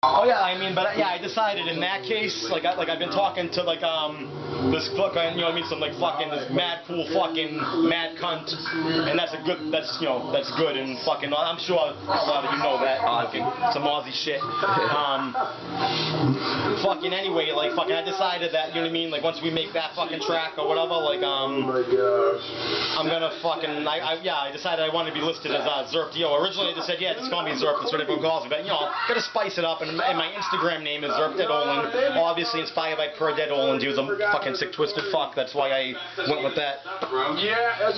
Oh yeah, I mean, but yeah, I decided in that case, like I've been talking to like this fucking, you know what I mean, some like fucking this mad cool fucking mad cunt, and that's good, and fucking I'm sure a lot of you know that, fucking some Aussie shit. Fucking anyway, like fucking I decided that, you know what I mean, like once we make that fucking track or whatever, like I'm gonna fucking I decided I wanted to be listed as Zirp. Originally I just said just call me Zirp, that's what everyone calls me, but you know, gotta spice it up. And my Instagram name is Zirp Dead Olin, obviously inspired by Per Dead Olin. He was a fucking sick, twisted fuck. That's why I went with that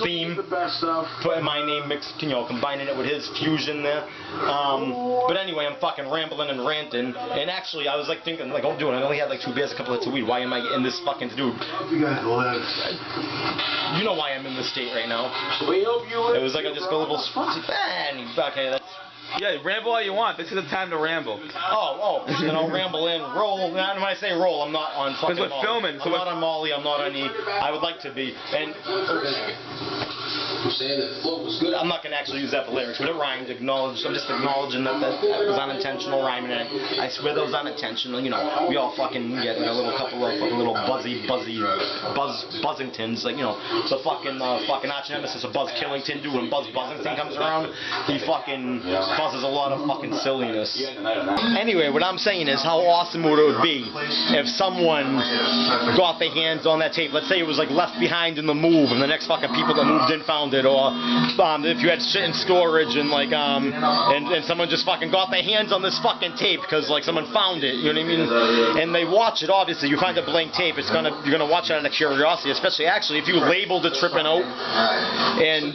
theme. Putting my name mixed, you know, combining it with his fusion there. But anyway, I'm fucking rambling and ranting. And actually, I was like thinking, like, oh, dude, I only had like 2 beers, a couple of weed. Why am I in this fucking dude? You know why I'm in this state right now. It was like I just go a little fan. Okay, that's. Yeah, ramble all you want. This is the time to ramble. Then I'll ramble in, roll. When I say roll, I'm not on fucking Molly. Filming. I'm not on Molly, I'm not on E. I would like to be. And saying that the flow was good. I'm not going to actually use that for lyrics, but it rhymed. I'm just acknowledging that was unintentional rhyming. And I swear that was unintentional. You know, we all fucking get like a couple of fucking little buzzingtons. Like, you know, the fucking arch nemesis of Buzz Killington, dude. When Buzz Buzzington comes around, he fucking causes a lot of fucking silliness. Anyway, what I'm saying is how awesome would it be if someone got their hands on that tape. Let's say it was like left behind in the move, and the next fucking people that moved in found it, or if you had shit in storage and like and someone just fucking got their hands on this fucking tape because like someone found it, you know what I mean? And they watch it. Obviously, you find a blank tape, you're gonna watch it out of curiosity, especially actually if you labeled it Trippin' Out, and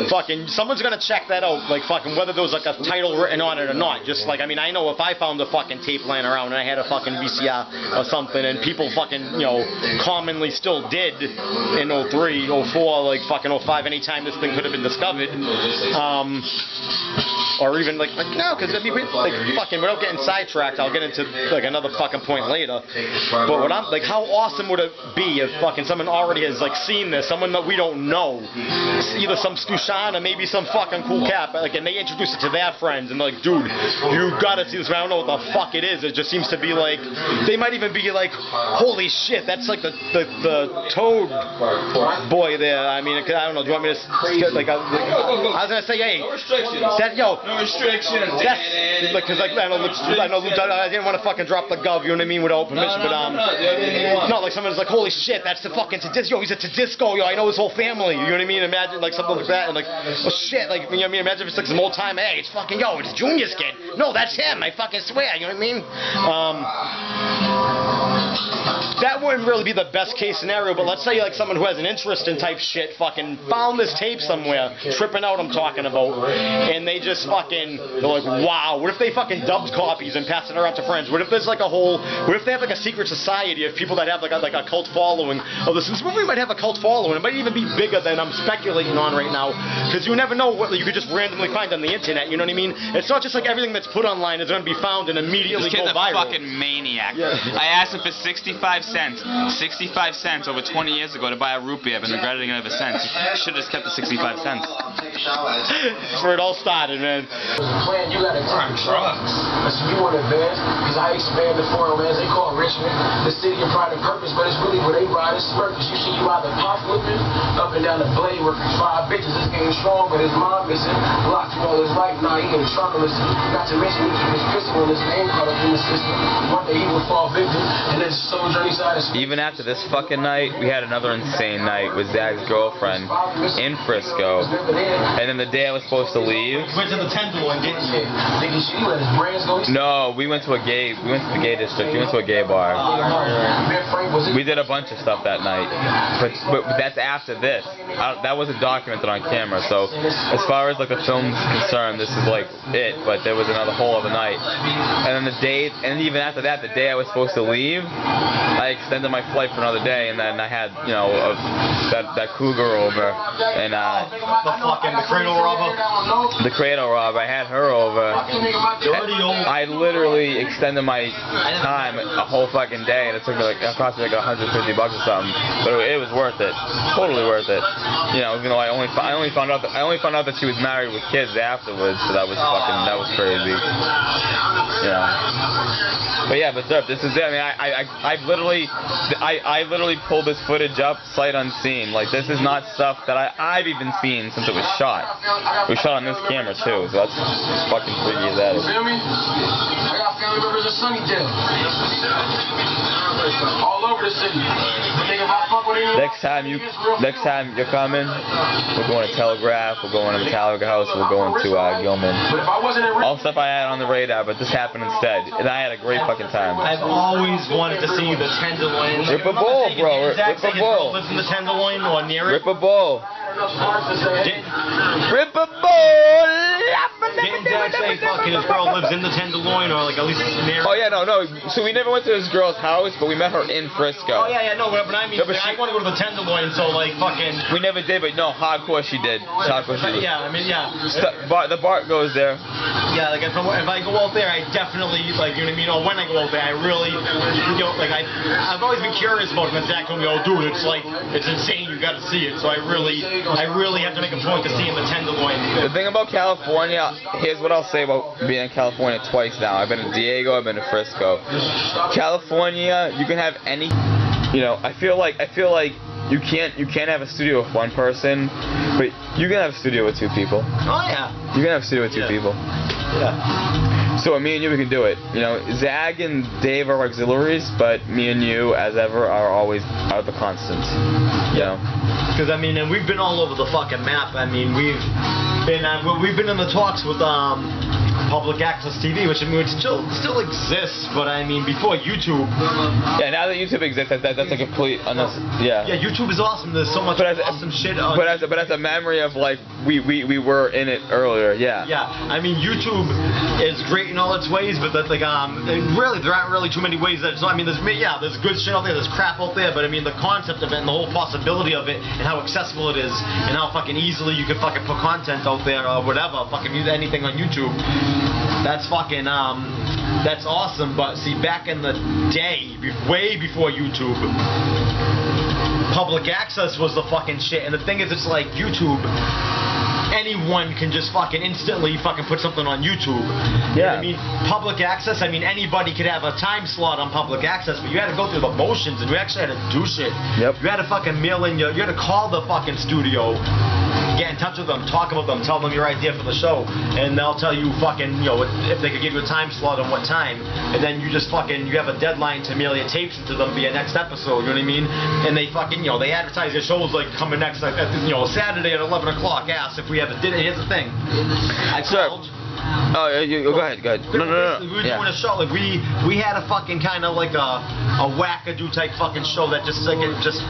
fucking someone's gonna check that out, like fucking whether there was like a title written on it or not. Just like, I mean, I know if I found a fucking tape laying around and I had a fucking VCR or something, and people fucking, you know, commonly still did in 03, 04, like fucking 05, anytime this thing could have been discovered, or even like no, because I mean, like fucking, without getting sidetracked, I'll get into like another fucking point later. But what I'm like, how awesome would it be if fucking someone already has like seen this, someone that we don't know, either some Stushan or maybe some fucking cool cap, like, and they introduce it to their friends and like, dude, you gotta see this. I don't know what the fuck it is. It just seems to be like, they might even be like, holy shit, that's like the Toad boy there. I mean, I don't know. Do you want me to like? I was gonna say, hey, no restrictions. No restrictions. That's because like I didn't want to fucking drop the gov. You know what I mean, without permission. No, like someone's like, holy shit, that's the fucking Tedisco. He's a Tedisco. Yo, I know his whole family. You know what I mean? Imagine like something like that, and like, oh shit, like, you know what I mean? Imagine if it's like some old time. Hey, it's fucking it's Junior's kid. No, that's him. I fucking swear. You know what I mean? That wouldn't really be the best case scenario, but let's say like someone who has an interest in type shit fucking found this tape somewhere, Trippin' Out I'm talking about, and they just fucking, they're like, wow, what if they fucking dubbed copies and passed it around to friends? What if there's like what if they have like a secret society of people that have like a cult following of this? This movie might have a cult following. It might even be bigger than I'm speculating on right now, because you never know what you could just randomly find on the internet, you know what I mean? It's not just like everything that's put online is going to be found and immediately go viral. This kid's a fucking maniac. Yeah. I asked him for 65 cents over 20 years ago to buy a root beer. I've been regretting it ever since. You should have just kept the 65 cents. That's where it all started, man. Man, you gotta take drugs. So you want to advance, because I expand the foreign lands. They call Richmond the city of pride and purpose, but it's really where they ride and smirk. Cause you see you either pop flipping up and down the blade working 5 bitches. This game strong, but his mom missing. Locked him all his life, now he in trouble. Not to mention his pistol and his name caught up in the system. One day he would fall victim, and then soul journey side of even after this fucking night, we had another insane night with Zach's girlfriend in Frisco. And then the day I was supposed to leave. Went to the Tenderloin, didn't you? No, we went to the gay district. We went to a gay bar. We did a bunch of stuff that night. But that's after this. That wasn't documented on camera. So as far as like the film's concerned, this is like it. But there was another whole other night. And then even after that, the day I was supposed to leave, I extended my flight for another day, and then I had, you know, that cougar over, and the cradle robber. The cradle robber. I had her over. I literally extended my time a whole fucking day, and it took me like, it cost me like $150 or something, but it was worth it. Totally worth it. You know, even though I only found out that she was married with kids afterwards, so that was crazy. But yeah, but Zirp, this is it. I mean, I literally pulled this footage up sight unseen. Like, this is not stuff that I've even seen since it was shot. It was shot on this camera too, so that's fucking freaky as that is. You feel me? I got family members in Sunnydale. All over the city. Next time you're coming, we're going to Telegraph, we're going to Metallica House, we're going to Gilman. All stuff I had on the radar, but this happened instead, and I had a great fucking time. I've always wanted to see the Tenderloin. Rip a bull, bro. Rip a bull. Lives in the Tenderloin or near it. Rip a bull. Rip a bull. Didn't Zach say fucking his girl lives in the Tenderloin or like at least near it? Oh yeah, no. So we never went to his girl's house, but we met her in Frisco. Oh yeah, no, but I mean, I want to go to the Tenderloin, so like fucking. We never did, but no, hardcore she did. Hardcore she did. Yeah, I mean, yeah. The Bart goes there. Yeah, like if I go out there, I definitely like, you know what I mean. Or when I go out there, I really, you know, like I've always been curious about it. And Zach told me, oh, dude, it's like it's insane. You got to see it. So I really have to make a point to see in the Tenderloin. The thing about California, here's what I'll say about being in California twice now. I've been to Diego, I've been to Frisco. California, you can have any, you know, I feel like you can't have a studio with one person, but you can have a studio with two people. Oh yeah. You can have a studio with two people. Yeah. So me and you, we can do it. You know, Zag and Dave are auxiliaries, but me and you, as ever, are the constants. You know. Because I mean, and we've been all over the fucking map. I mean, we've been in the talks with public access TV, which I mean, it still exists, but I mean, before YouTube. Yeah, now that YouTube exists, that's a complete Yeah, YouTube is awesome. There's so much awesome shit. But as a memory of like we were in it earlier. Yeah. Yeah, I mean, YouTube is great in all its ways, but that's like really there aren't really too many ways that. So I mean, there's good shit out there, there's crap out there, but I mean, the concept of it and the whole possibility of it and how accessible it is and how fucking easily you can fucking put content out there or whatever, fucking use anything on YouTube. That's fucking, that's awesome, but see, back in the day, way before YouTube, public access was the fucking shit, and the thing is, it's like YouTube, anyone can just fucking instantly fucking put something on YouTube. Yeah. I mean, public access, I mean, anybody could have a time slot on public access, but you had to go through the motions, and you actually had to do shit. Yep. You had to fucking mail in you had to call the fucking studio, get in touch with them, talk about them, tell them your idea for the show, and they'll tell you fucking, you know, if they could give you a time slot on what time, and then you just fucking, you have a deadline to mail your tapes to them via next episode, you know what I mean? And they fucking, you know, they advertise their shows like coming next, like, you know, Saturday at 11 o'clock, ask if we have a dinner. Here's the thing. Oh, go ahead. No. We were doing a show, like we had a fucking kind of like a wackadoo type fucking show that just like just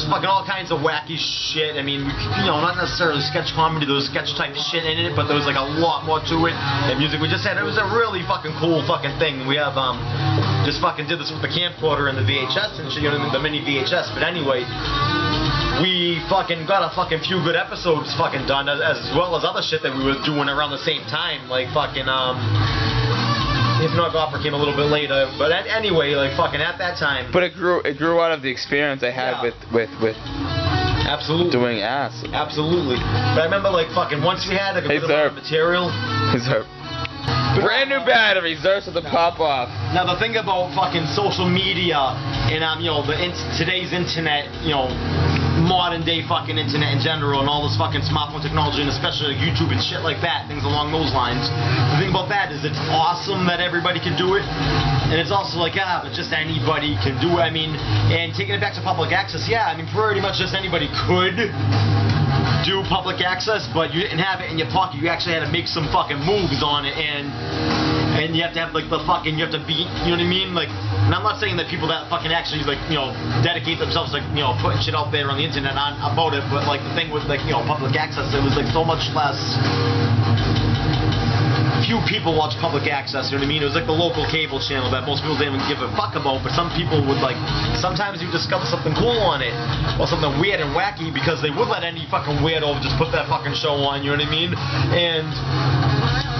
fucking all kinds of wacky shit. I mean, you know, not necessarily sketch comedy. There was sketch type shit in it, but there was like a lot more to it. And music, we just had, it was a really fucking cool fucking thing. We have just fucking did this with the camcorder and the VHS and shit, you know, the mini VHS. But anyway, we fucking got a fucking few good episodes fucking done, as well as other shit that we were doing around the same time, like fucking If Not Gopher came a little bit later, but anyway, like fucking at that time. But it grew out of the experience I had with absolutely doing ass. Absolutely. But I remember like fucking once we had like a bit of material. Zirp. Brand new battery, Zirp with the pop off. Now the thing about fucking social media and you know, today's internet, you know, modern day fucking internet in general and all this fucking smartphone technology and especially like YouTube and shit like that, things along those lines. The thing about that is it's awesome that everybody can do it, and it's also like, but just anybody can do it. I mean, and taking it back to public access, I mean, pretty much just anybody could do public access, but you didn't have it in your pocket. You actually had to make some fucking moves on it, and you have to have like the fucking, you have to be, you know what I mean? Like, and I'm not saying that people that fucking actually like, you know, dedicate themselves like, you know, putting shit out there on the internet about it, but like the thing with like, you know, public access, it was like so much less. Few people watch public access, you know what I mean? It was like the local cable channel that most people didn't even give a fuck about, but some people would like, sometimes you discover something cool on it, or something weird and wacky, because they would let any fucking weirdo just put that fucking show on, you know what I mean? And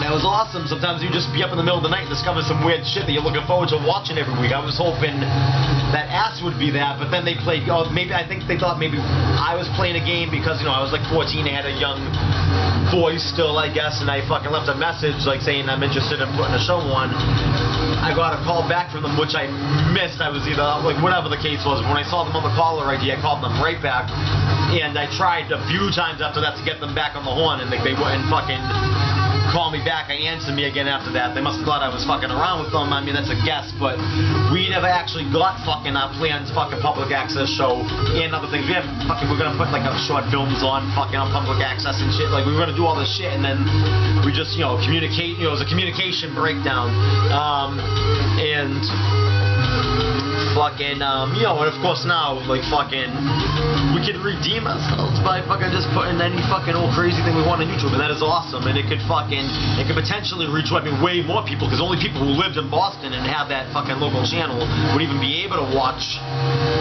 it was awesome. Sometimes you just be up in the middle of the night and discover some weird shit that you're looking forward to watching every week. I was hoping that Ass would be that, but then they played, maybe I think they thought maybe I was playing a game because, I was like 14, I had a young voice still, I guess, and I fucking left a message like saying I'm interested in putting a show on. I got a call back from them, which I missed. I was either, like, whatever the case was. When I saw them on the caller ID, I called them right back, and I tried a few times after that to get them back on the horn, and they wouldn't fucking call me back. I answered me again after that. They must have thought I was fucking around with them. I mean, that's a guess, but we never actually got fucking our plans fucking public access show and other things. We're gonna put like short films on fucking on public access and shit. Like, we were gonna do all this shit, and then we just, communicate. It was a communication breakdown, and fucking, and of course now, like, fucking, we could redeem ourselves by fucking just putting any fucking old crazy thing we want on YouTube, and that is awesome, and it could potentially reach, way more people, because only people who lived in Boston and had that fucking local channel would even be able to watch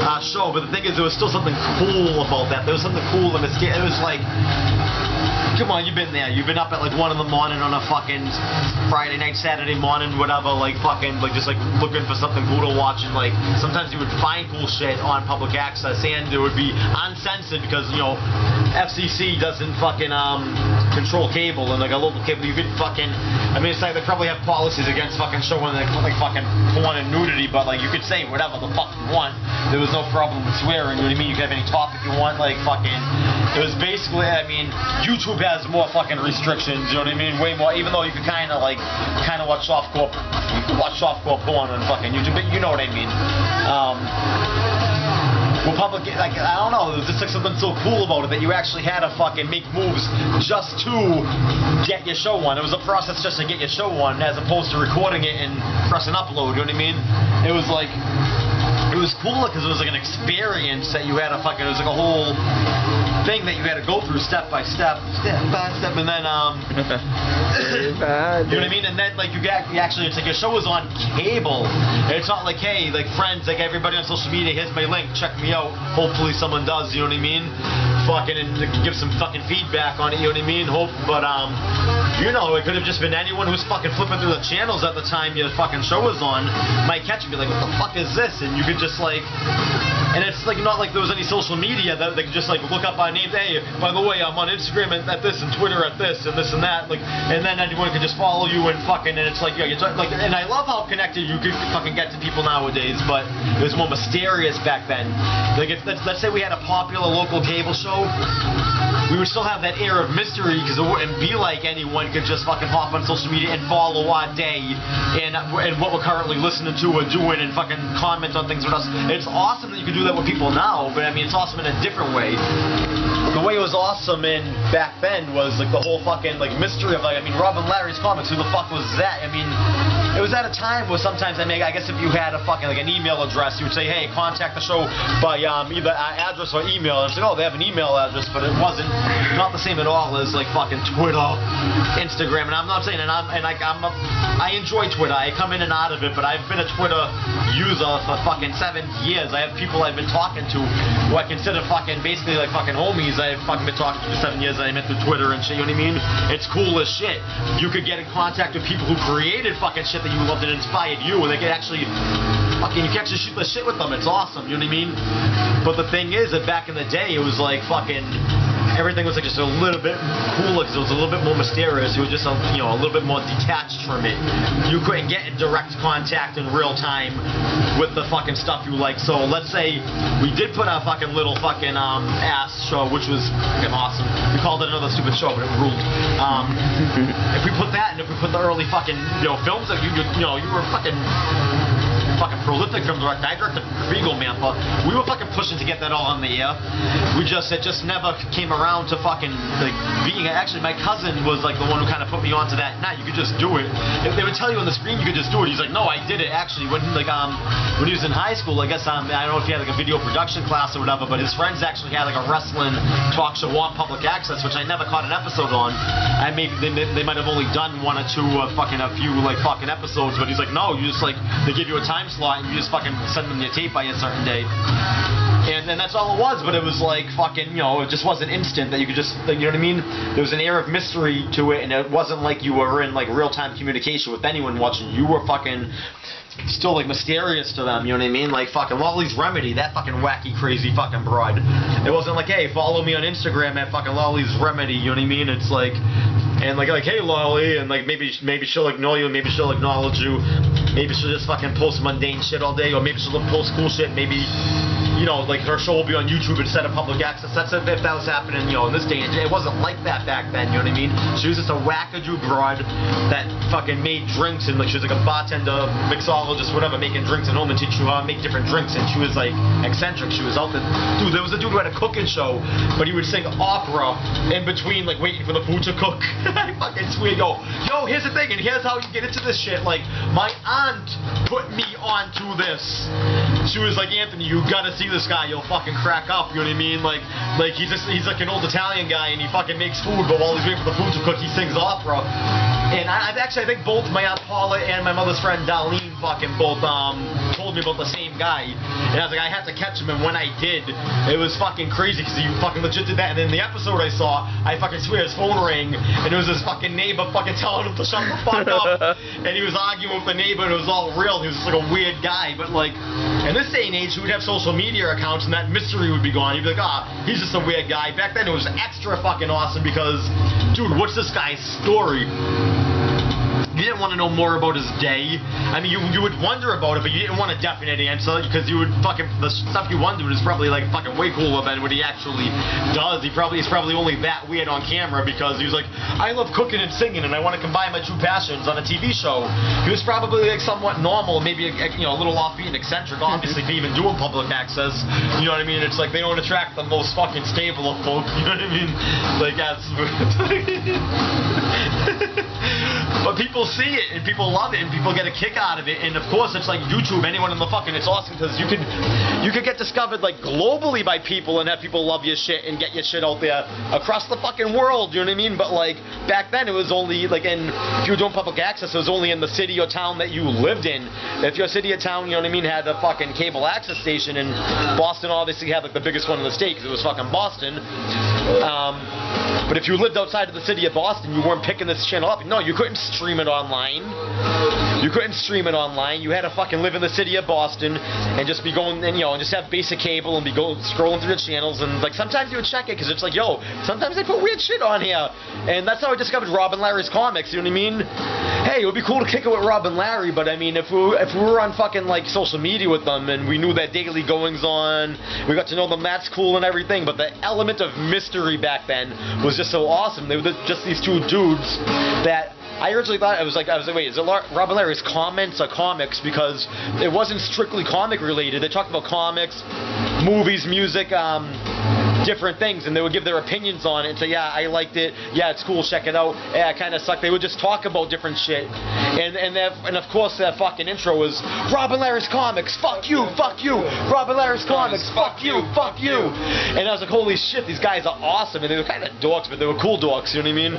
our show. But the thing is, there was still something cool about that. There was something cool, and it was like, come on, you've been there. You've been up at like 1 in the morning on a fucking Friday night, Saturday morning, whatever, like fucking, like just like looking for something cool to watch, and like sometimes you would find cool shit on public access, and it would be uncensored because, FCC doesn't fucking control cable, and like a local cable, you could fucking, it's like they probably have policies against fucking showing like fucking porn and nudity, but like you could say whatever the fuck you want. There was no problem with swearing, you know what I mean? You could have any topic you want, like fucking, it was basically, YouTube has more fucking restrictions, you know what I mean? Way more, even though you could kind of watch softcore porn on fucking YouTube, but you know what I mean. Well, public, like, I don't know, there's just like something so cool about it that you actually had to fucking make moves just to get your show on. It was a process just to get your show on, as opposed to recording it and pressing upload, you know what I mean? It was like, it was cool because it was like an experience that you had to fucking, it was like a whole thing that you had to go through step by step, and then, you know what I mean? And then, like, you actually, it's like your show is on cable. It's not like, hey, like, friends, like, everybody on social media, here's my link, check me out. Hopefully someone does, you know what I mean? Fucking, and give some fucking feedback on it, you know what I mean? But, it could have just been anyone who's fucking flipping through the channels at the time your fucking show was on, might catch you and be like, what the fuck is this? And you could just, like, and it's like not like there was any social media that they could just like look up our names. Hey, by the way, I'm on Instagram at this and Twitter at this and this and that. Like, and then anyone could just follow you and fucking. And it's like, yeah, like, and I love how connected you could fucking get to people nowadays. But it was more mysterious back then. Like, if let's say we had a popular local cable show, we would still have that air of mystery because it wouldn't be like anyone could just fucking hop on social media and follow our day and what we're currently listening to or doing and fucking comment on things with us. It's awesome that you can do that with people now, but it's awesome in a different way. The way it was awesome back then was like the whole fucking like mystery of like, Rob and Larry's Comics, who the fuck was that? It was at a time where sometimes I guess if you had a fucking like an email address, you would say, hey, contact the show by either address or email. And it's like, oh, they have an email address, but it wasn't not the same at all as like fucking Twitter, Instagram. And I'm not saying, I enjoy Twitter. I come in and out of it, but I've been a Twitter user for fucking 7 years. I have people I've been talking to who I consider fucking basically like fucking homies. I've fucking been talking to for 7 years. I met through Twitter and shit. You know what I mean? It's cool as shit. You could get in contact with people who created fucking shit that you loved and inspired you, and they could actually you can actually shoot the shit with them. It's awesome. You know what I mean? But the thing is that back in the day, it was like fucking. Everything was like just a little bit cooler because it was a little bit more mysterious. It was just a little bit more detached from it. You couldn't get in direct contact in real time with the fucking stuff you like. So let's say we did put our fucking little fucking ass show, which was fucking awesome. We called it Another Stupid Show, but it ruled. If we put that and if we put the early fucking films that you were fucking prolific film director. I directed Regal, man, but we were fucking pushing to get that all on the air. It just never came around to fucking like being. Actually, my cousin was like the one who kind of put me onto that. Nah, you could just do it. If they would tell you on the screen you could just do it. He's like, no, I did it actually. When he was in high school, I guess I don't know if he had like a video production class or whatever, but his friends actually had like a wrestling talk show on public access, which I never caught an episode on. And maybe they might have only done one or two a few like fucking episodes, but he's like, no, you just like they give you a time slot and you just fucking send them your tape by a certain day. And then that's all it was, but it was like fucking, you know, it just wasn't instant that you could just, like, you know what I mean? There was an air of mystery to it, and it wasn't like you were in like real-time communication with anyone watching. You were fucking still like mysterious to them, you know what I mean? Like fucking Lolly's Remedy, that fucking wacky, crazy fucking broad. It wasn't like, hey, follow me on Instagram at fucking Lolly's Remedy, you know what I mean? It's like, and like hey Lolly, and like maybe she'll ignore you, maybe she'll acknowledge you, maybe she'll just fucking post mundane shit all day, or maybe she'll post cool shit, maybe, you know, like her show will be on YouTube instead of public access. That's if that was happening, you know, in this day and age. It wasn't like that back then, you know what I mean? She was just a wackadoo broad that fucking made drinks, and like she was like a bartender, mixologist, whatever, making drinks at home and teaching you how to make different drinks, and she was like eccentric. She was out there. Dude, there was a dude who had a cooking show, but he would sing opera in between, like waiting for the food to cook. I fucking swear, yo, here's the thing, and here's how you get into this shit. Like, my aunt put me onto this. She was like, Anthony, you gotta see this guy, you'll fucking crack up, you know what I mean? Like he's like an old Italian guy, and he fucking makes food, but while he's waiting for the food to cook, he sings opera. And I think both my Aunt Paula and my mother's friend Darlene fucking both told me about the same guy. And I was like, I had to catch him, and when I did, it was fucking crazy, because he fucking legit did that. And then the episode I saw, I fucking swear his phone rang, and it was his fucking neighbor fucking telling him to shut the fuck up. And he was arguing with the neighbor, and it was all real. He was just like a weird guy. But like, in this day and age, he would have social media accounts, and that mystery would be gone. You'd be like, he's just a weird guy. Back then, it was extra fucking awesome because, dude, what's this guy's story? You didn't want to know more about his day. I mean, you would wonder about it, but you didn't want a definite answer, because you would fucking, the stuff you wondered is probably like fucking way cooler than what he actually does. He's probably only that weird on camera because he was like, I love cooking and singing, and I want to combine my two passions on a TV show. He was probably like somewhat normal, maybe you know, a little offbeat and eccentric, obviously, for even doing public access. You know what I mean? It's like they don't attract the most fucking stable of folk. You know what I mean? Like that's. But people see it, and people love it, and people get a kick out of it, and of course it's like YouTube, anyone in the fucking, it's awesome because you could get discovered like globally by people and have people love your shit and get your shit out there across the fucking world, you know what I mean? But like back then it was only like if you were doing public access, it was only in the city or town that you lived in. If your city or town, you know what I mean, had a fucking cable access station, and Boston obviously had like the biggest one in the state because it was fucking Boston. But if you lived outside of the city of Boston, you weren't picking this channel up. No, you couldn't stream it online. You couldn't stream it online. You had to fucking live in the city of Boston and just be going, and you know, and just have basic cable and be scrolling through the channels, and like sometimes you would check it because it's like, yo, sometimes they put weird shit on here, and that's how I discovered Rob and Larry's comics. You know what I mean? Hey, it would be cool to kick it with Rob and Larry, but I mean, if we were on fucking like social media with them and we knew their daily goings on, we got to know them. That's cool and everything, but the element of mystery back then was just so awesome. They were just these two dudes that I originally thought I was like, wait, is it Rob and Larry's comments or comics? Because it wasn't strictly comic related. They talked about comics, movies, music, different things, and they would give their opinions on it and say, yeah, I liked it, yeah, it's cool, check it out, yeah, it kind of sucked. They would just talk about different shit, and of course that fucking intro was Rob and Larry's comics, fuck you, Rob and Larry's comics, fuck you, and I was like, holy shit, these guys are awesome, and they were kind of dorks, but they were cool dorks, you know what I mean?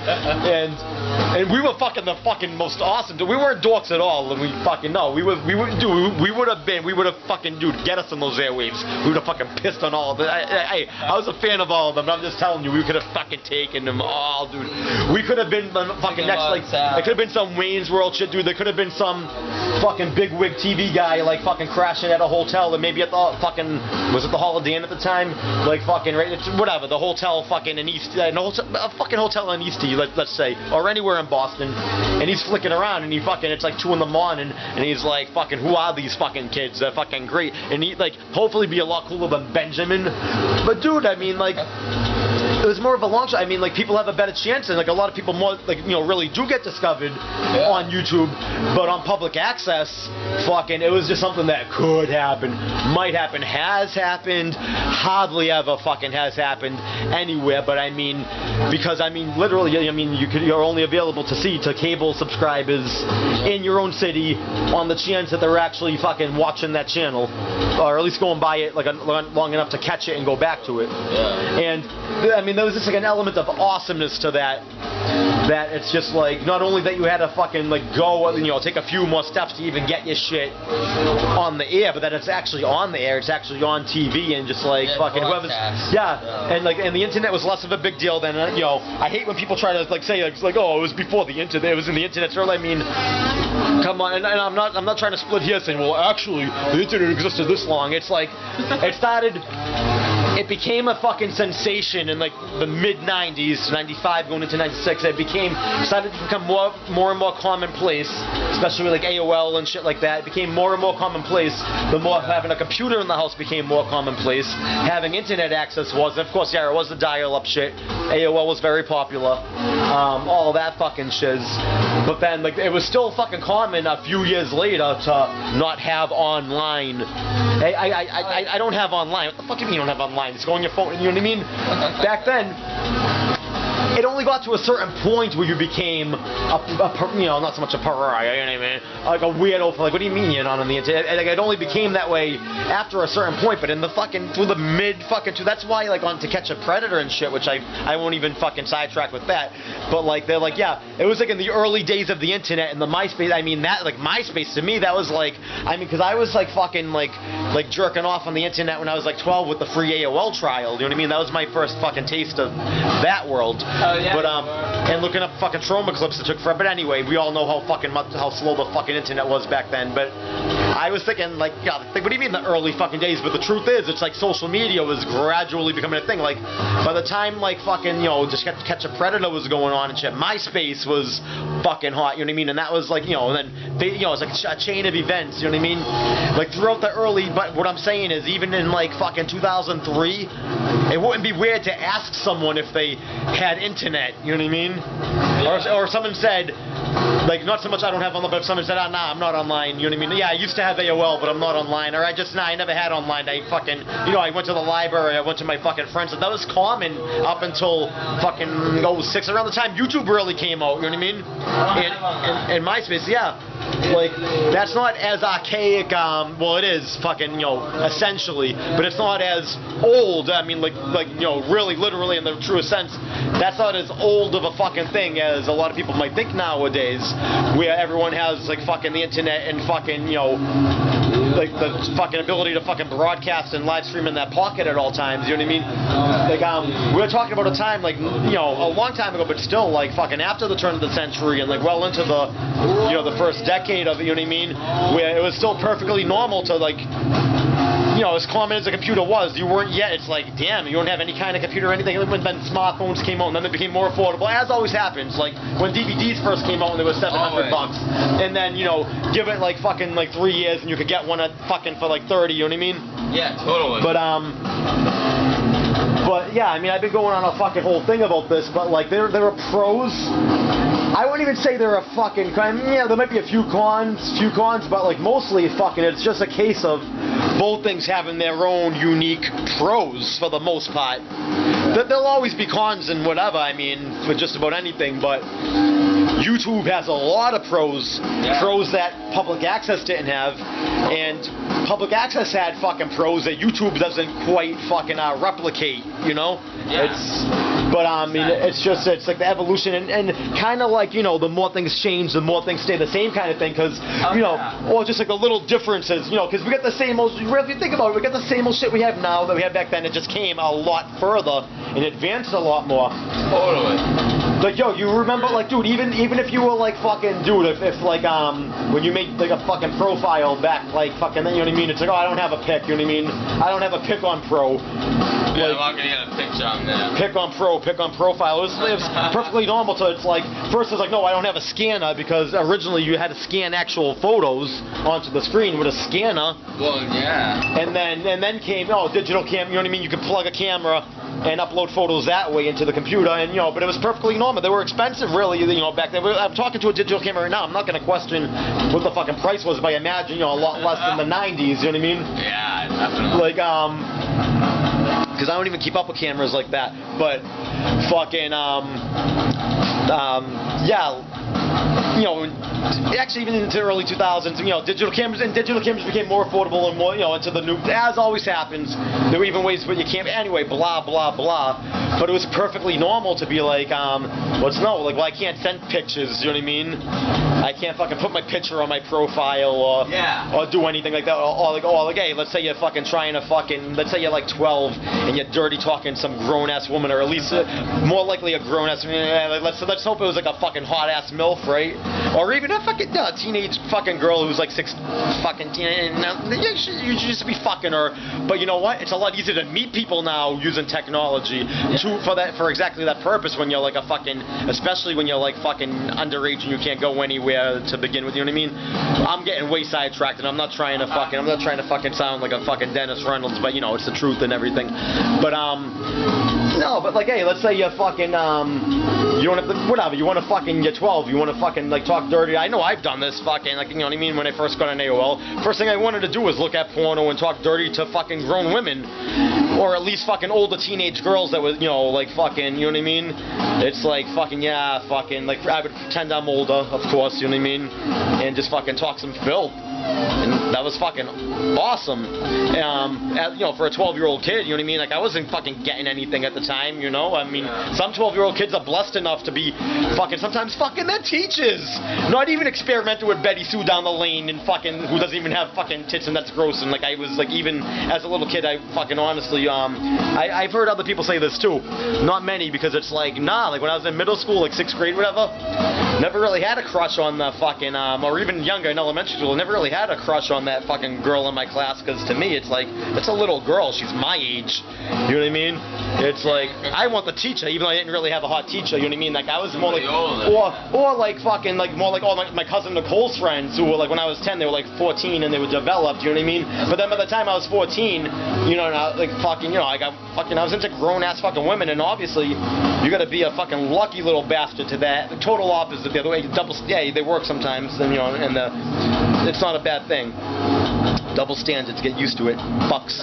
And we were fucking the fucking most awesome, dude. We weren't dorks at all, and we fucking, no, we would have fucking, dude, get us on those airwaves. We would have fucking pissed on all of it. I was a fan of all of them. I'm just telling you, we could have fucking taken them all, dude. We could have been fucking next, like, there could have been some Wayne's World shit, dude. There could have been some fucking bigwig TV guy, like, fucking crashing at a hotel, and maybe at the fucking, was it the Holiday Inn at the time? Like, fucking, right, whatever, the hotel fucking in East, a fucking hotel in East, let's say, or anywhere in Boston, and he's flicking around, and he fucking, it's like 2 in the morning, and he's like, fucking, who are these fucking kids? They're fucking great, and he, like, hopefully be a lot cooler than Benjamin, but dude, I mean, like, it was more of a long shot. I mean, like, people have a better chance, and like a lot of people more, like, you know, really do get discovered on YouTube, but on public access, fucking, it was just something that could happen, might happen, has happened, hardly ever fucking has happened anywhere. But I mean, because I mean, literally, I mean, you're only available to see to cable subscribers in your own city on the chance that they're actually fucking watching that channel, or at least going by it like long enough to catch it and go back to it. And I mean, there was just like an element of awesomeness to that that it's just like, not only that you had to fucking like go, you know, take a few more steps to even get your shit on the air, but that it's actually on the air, it's actually on TV, and just like fucking whoever's, and like, and the internet was less of a big deal than, you know, I hate when people try to like say like, oh, it was before the internet, it was in the internet's early. I mean, come on, and I'm not trying to split here saying, well, actually, the internet existed this long. It's like, it became a fucking sensation in like the mid-90s, 95 going into 96. It started to become more and more commonplace, especially with like AOL and shit like that. It became more and more commonplace. The more having a computer in the house became more commonplace. Having internet access was, of course, yeah, it was the dial-up shit. AOL was very popular. All that fucking shiz. But then, like, it was still fucking common a few years later to not have online. I don't have online. What the fuck do you mean you don't have online? Just go on your phone, you know what I mean? Back then, it only got to a certain point where you became you know, not so much a pariah, you know what I mean? Like a weirdo for like, what do you mean you're not on the internet? Like, it only became that way after a certain point, but in the fucking, through the that's why, like, on To Catch a Predator and shit, which I won't even fucking sidetrack with that, but like, they're like, yeah, it was like in the early days of the internet and the MySpace, I mean, that, like, MySpace to me, that was like, I mean, because I was like fucking like jerking off on the internet when I was like 12 with the free AOL trial, you know what I mean? That was my first fucking taste of that world. But and looking up fucking trauma clips, it took forever. But anyway, we all know how slow the fucking internet was back then. But I was thinking, like, yeah, what do you mean the early fucking days? But the truth is, it's like social media was gradually becoming a thing. Like, by the time like fucking, you know, just Catch a Predator was going on and shit, MySpace was fucking hot. You know what I mean? And that was like, you know, and then you know, it's like a chain of events. You know what I mean? Like throughout the early. But what I'm saying is, even in like fucking 2003, it wouldn't be weird to ask someone if they had internet, you know what I mean? Or someone said, like, not so much I don't have online, but if someone said, oh, nah, I'm not online, you know what I mean? Yeah, I used to have AOL, but I'm not online. Or I never had online. I fucking, you know, I went to the library, I went to my fucking friends. That was common up until fucking 06, around the time YouTube really came out, you know what I mean? And MySpace, yeah. Like, that's not as archaic, well, it is fucking, you know, essentially, but it's not as old. I mean, like, you know, really, literally, in the truest sense, that's not as old of a fucking thing as a lot of people might think nowadays, where everyone has, like, fucking the internet and fucking, you know, like, the fucking ability to fucking broadcast and live stream in that pocket at all times, you know what I mean? Like, we were talking about a time, like, you know, a long time ago, but still, like, fucking after the turn of the century and, like, well into the, you know, the first decade of it, you know what I mean? Where it was still perfectly normal to, like, you know, as common as a computer was, you weren't yet, it's like, damn, you don't have any kind of computer or anything. When then smartphones came out, and then they became more affordable, as always happens. Like, when DVDs first came out, and they were $700 bucks, and then, you know, give it, like, fucking, like, 3 years, and you could get one at fucking for, like, 30, you know what I mean? Yeah, totally. But yeah, I mean, I've been going on a fucking whole thing about this, but, like, there are pros. I wouldn't even say there are fucking, yeah, there might be a few cons, but like mostly fucking, it's just a case of both things having their own unique pros for the most part. There'll always be cons and whatever, I mean, for just about anything, but YouTube has a lot of pros, pros that public access didn't have, and public access had fucking pros that YouTube doesn't quite fucking replicate, you know? But I mean, it's like the evolution and kind of like, you know, the more things change, the more things stay the same kind of thing, because, you know, or just like the little differences, you know, because we got the same old, if you think about it, we got the same old shit we have now that we had back then. It just came a lot further and advanced a lot more. Totally. Like, yo, you remember, like, dude, even if you were, like, fucking, dude, if like, when you made, like, a fucking profile back, like, fucking, you know what I mean? It's like, oh, I don't have a pic, you know what I mean? I don't have a pic on pro. Yeah, I'm not gonna get a picture on there. Pic on pro, pic on profile. It was perfectly normal. So it's like, first it's like, no, I don't have a scanner, because originally you had to scan actual photos onto the screen with a scanner. Well, yeah. And then came, oh, digital cam, you know what I mean? You could plug a camera and upload photos that way into the computer, and, you know, but it was perfectly normal. They were expensive, really, you know, back then. I'm talking to a digital camera right now. I'm not going to question what the fucking price was, but I imagine, you know, a lot less than the 90s, you know what I mean? Yeah, definitely. Like, because I don't even keep up with cameras like that, but fucking, yeah, you know, actually even into the early 2000s, you know, digital cameras became more affordable and more, you know, into the new, as always happens, there were even ways where you can't, anyway, blah, blah, blah, but it was perfectly normal to be like, well, I can't send pictures, you know what I mean? I can't fucking put my picture on my profile or do anything like that, or hey, let's say you're fucking trying to fucking, let's say you're like 12 and you're dirty talking some grown-ass woman, or at least more likely a grown-ass, let's hope it was like a fucking hot-ass MILF, right? Or even a fucking teenage fucking girl who's like 6 fucking you should just be fucking her. But you know what? It's a lot easier to meet people now using technology for exactly that purpose when you're like a fucking, especially when you're like fucking underage and you can't go anywhere to begin with, you know what I mean? I'm getting way sidetracked and I'm not trying to fucking sound like a fucking Dennis Reynolds, but you know, it's the truth and everything. But no, but like, hey, let's say you're fucking you want to, whatever, you want to fucking, you're 12, you want to fucking like talk dirty. I know I've done this fucking, like, you know what I mean, when I first got on AOL, first thing I wanted to do was look at porno and talk dirty to fucking grown women, or at least fucking older teenage girls that was, you know, like fucking, you know what I mean? It's like fucking, yeah, fucking, like, I would pretend I'm older, of course, you know what I mean, and just fucking talk some filth. And that was fucking awesome. You know, for a 12-year-old kid, you know what I mean? Like, I wasn't fucking getting anything at the time, you know? I mean, some 12-year-old kids are blessed enough to be fucking, sometimes fucking their teachers. Not even experimenting with Betty Sue down the lane and fucking, who doesn't even have fucking tits, and that's gross. And like, I was like, even as a little kid, I fucking honestly, I've heard other people say this too. Not many, because it's like, nah, like when I was in middle school, like 6th grade, whatever, never really had a crush on the fucking, or even younger in elementary school, never really had a crush on that fucking girl in my class, because to me it's like, it's a little girl, she's my age, you know what I mean? It's like, I want the teacher, even though I didn't really have a hot teacher, you know what I mean? Like, I was more like, or like fucking, like more like all my cousin Nicole's friends, who were like, when I was 10, they were like 14 and they were developed, you know what I mean? But then by the time I was 14, you know, like fucking, you know, I was into grown-ass fucking women, and obviously, you gotta be a fucking lucky little bastard to that. The total opposite the other way, they work sometimes, and you know, and it's not a bad thing. Double standards, get used to it. Fucks.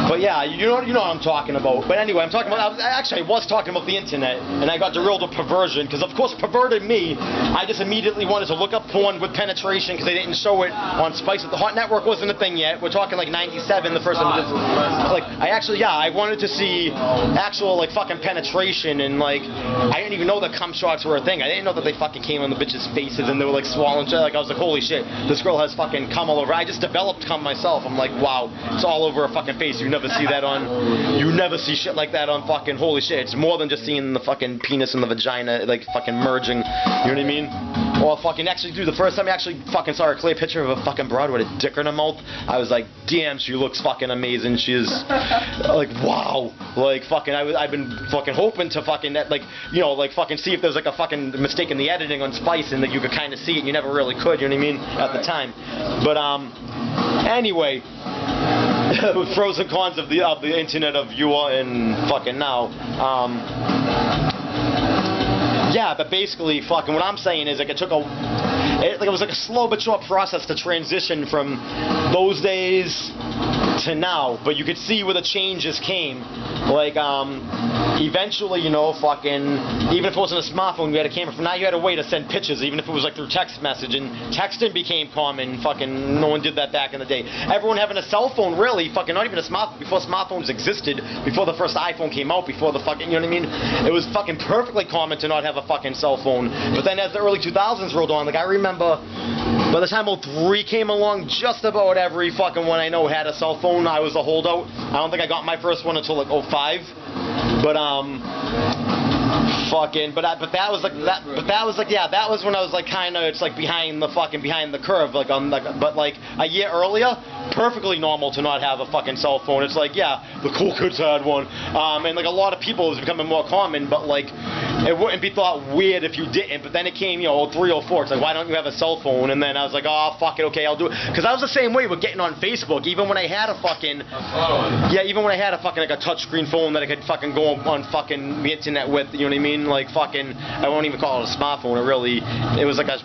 But yeah, you know what I'm talking about. But anyway, I'm talking about, I was talking about the internet, and I got derailed to perversion, because of course perverted me, I just immediately wanted to look up porn with penetration, because they didn't show it on Spice. The Hot Network wasn't a thing yet. We're talking like 97, the first time. Like, I wanted to see actual like fucking penetration, and like, I didn't even know that cum shots were a thing. I didn't know that they fucking came on the bitches' faces and they were like swallowing shit. Like, I was like, holy shit, this girl has fucking cum all over. I just developed cum myself. I'm like, wow, it's all over her fucking face. You never see that on, you never see shit like that on fucking, holy shit. It's more than just seeing the fucking penis and the vagina like fucking merging, you know what I mean? Or fucking, actually, dude, the first time I actually fucking saw a clear picture of a fucking broad with a dick in her mouth, I was like, damn, she looks fucking amazing. She's like, wow, like fucking, I've been fucking hoping to fucking, like, you know, like fucking see if there's like a fucking mistake in the editing on Spice, and that you could kind of see it, and you never really could, you know what I mean, at the time. But anyway, pros and cons of the internet of yore and fucking now. Yeah, but basically, fucking, what I'm saying is, like, it was like a slow but sure process to transition from those days to now, but you could see where the changes came. Like, eventually, you know, fucking, even if it wasn't a smartphone, you had a camera. Now you had a way to send pictures, even if it was like through text message, and texting became common. Fucking, no one did that back in the day. Everyone having a cell phone, really, fucking, not even a smartphone, before smartphones existed, before the first iPhone came out, before the fucking, you know what I mean? It was fucking perfectly common to not have a fucking cell phone. But then as the early 2000s rolled on, like, I remember, by the time 03 came along, just about every fucking one I know had a cell phone. I was a holdout. I don't think I got my first one until like 05. But fucking, but that was like that. But that was like, yeah, that was when I was like kind of, it's like behind the curve, like on like, but like a year earlier, perfectly normal to not have a fucking cell phone. It's like, yeah, the cool kids had one, and like a lot of people, it was becoming more common, but like it wouldn't be thought weird if you didn't. But then it came, you know, 03, 04. It's like, why don't you have a cell phone? And then I was like, oh fuck it, okay, I'll do it. Because I was the same way with getting on Facebook, even when I had a fucking, yeah, even when I had a fucking like a touchscreen phone that I could fucking go on fucking the internet with, you know what I mean? Like fucking, I won't even call it a smartphone. It was like a,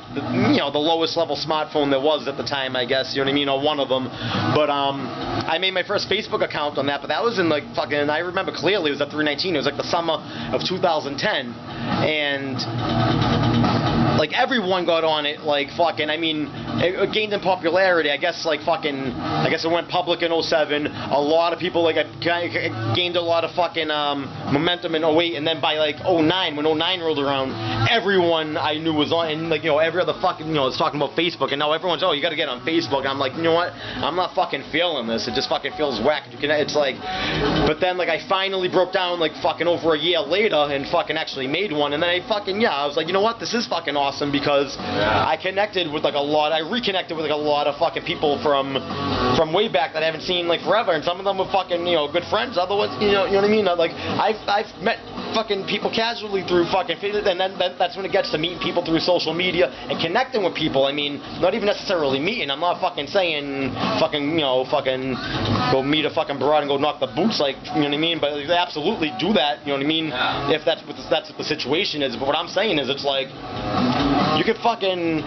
you know, the lowest level smartphone there was at the time, I guess, you know what I mean, or one of them. But I made my first Facebook account on that, but that was in like fucking, I remember clearly, it was at 319. It was like the summer of 2010. and like everyone got on it, like fucking, I mean, it gained in popularity. I guess like fucking, I guess it went public in 07. A lot of people like gained a lot of fucking momentum in 08, and then by like 09, when 09 rolled around, everyone I knew was on, and like, you know, every other fucking, you know, was talking about Facebook, and now everyone's, oh, you gotta get on Facebook. And I'm like, you know what? I'm not fucking feeling this. It just fucking feels whack. It's like, but then like I finally broke down like fucking over a year later and fucking actually made one, and then I fucking, yeah, I was like, you know what? This is fucking awesome, because I connected with like I reconnected with like a lot of fucking people from way back that I haven't seen like forever, and some of them were fucking, you know, good friends. Other ones, you know what I mean? Like I've met fucking people casually through fucking Facebook, and then that's when it gets to meeting people through social media and connecting with people. I mean, not even necessarily meeting. I'm not fucking saying fucking, you know, fucking go meet a fucking broad and go knock the boots, like, you know what I mean? But they absolutely do that, you know what I mean? If that's what the situation is. But what I'm saying is, it's like, you could fucking,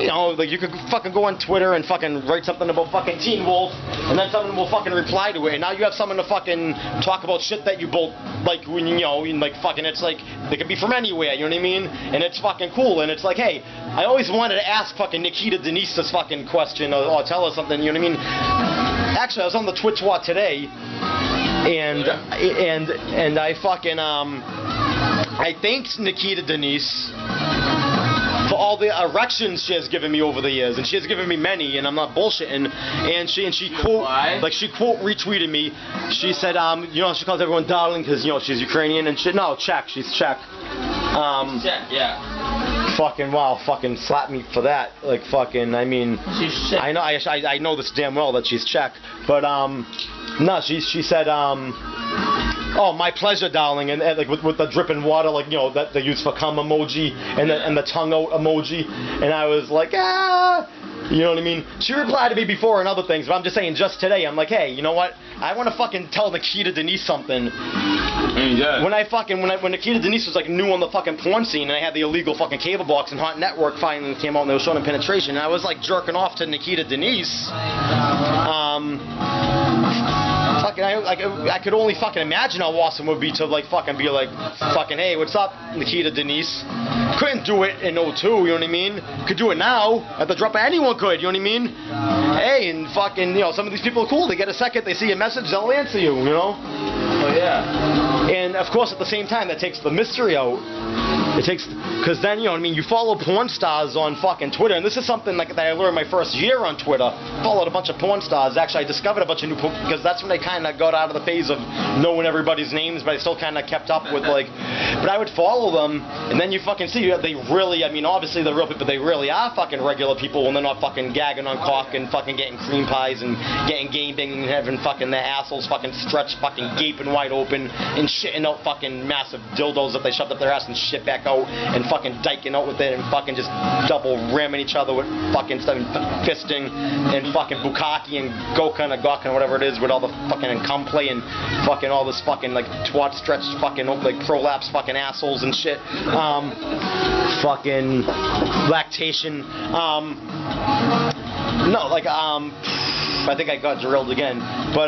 you know, like you could fucking go on Twitter and fucking write something about fucking Teen Wolf, and then someone will fucking reply to it, and now you have someone to fucking talk about shit that you both like, when you know, like fucking, it's like, they could be from anywhere, you know what I mean? And it's fucking cool, and it's like, hey, I always wanted to ask fucking Nikita Denise this fucking question, or tell her something, you know what I mean? Actually, I was on the Twitch War today, and I fucking, I thanked Nikita Denise for all the erections she has given me over the years, and she has given me many, and I'm not bullshitting. And she quote retweeted me. She said, you know, she calls everyone darling because, you know, she's Ukrainian and shit. No, Czech. She's Czech. Czech, yeah. Fucking wow, fucking slap me for that. Like fucking, I mean, I know this damn well that she's Czech, but no, she said oh, my pleasure, darling, and like with the dripping water, like, you know, that they use for cum emoji, and the tongue out emoji, and I was like, ah, you know what I mean? She replied to me before and other things, but I'm just saying, just today, I'm like, hey, you know what? I want to fucking tell Nikita Denise something. Yeah. When Nikita Denise was like new on the fucking porn scene, and I had the illegal fucking cable box, and Hot Network finally came out and they were showing penetration, and I was like jerking off to Nikita Denise. Fucking, I could only fucking imagine how awesome it would be to like fucking be like, fucking, hey, what's up, Nikita Denise? Couldn't do it in 02, you know what I mean? Could do it now, at the drop of anyone could, you know what I mean? Hey, and fucking, you know, some of these people are cool, they get a second, they see a message, they'll answer you, you know? Oh yeah. And of course at the same time, that takes the mystery out. It takes, because then, you know what I mean, you follow porn stars on fucking Twitter, and this is something like that I learned my first year on Twitter. Followed a bunch of porn stars. Actually, I discovered a bunch of new, because that's when I kind of got out of the phase of knowing everybody's names, but I still kind of kept up with, like, but I would follow them, and then you fucking see, they really, I mean, obviously they're real people, they really are fucking regular people when they're not fucking gagging on cock and fucking getting cream pies and getting game banging and having fucking their assholes fucking stretched, fucking gaping wide open, and shitting out fucking massive dildos that they shoved up their ass and shit back out, and fucking diking out with it, and fucking just double ramming each other with fucking stuff, and fisting, and fucking bukkake and gokan and gokan, whatever it is, with all the fucking and cum play and fucking all this fucking like twat stretched fucking like prolapse fucking assholes and shit. Fucking lactation. No, like I think I got drilled again, but.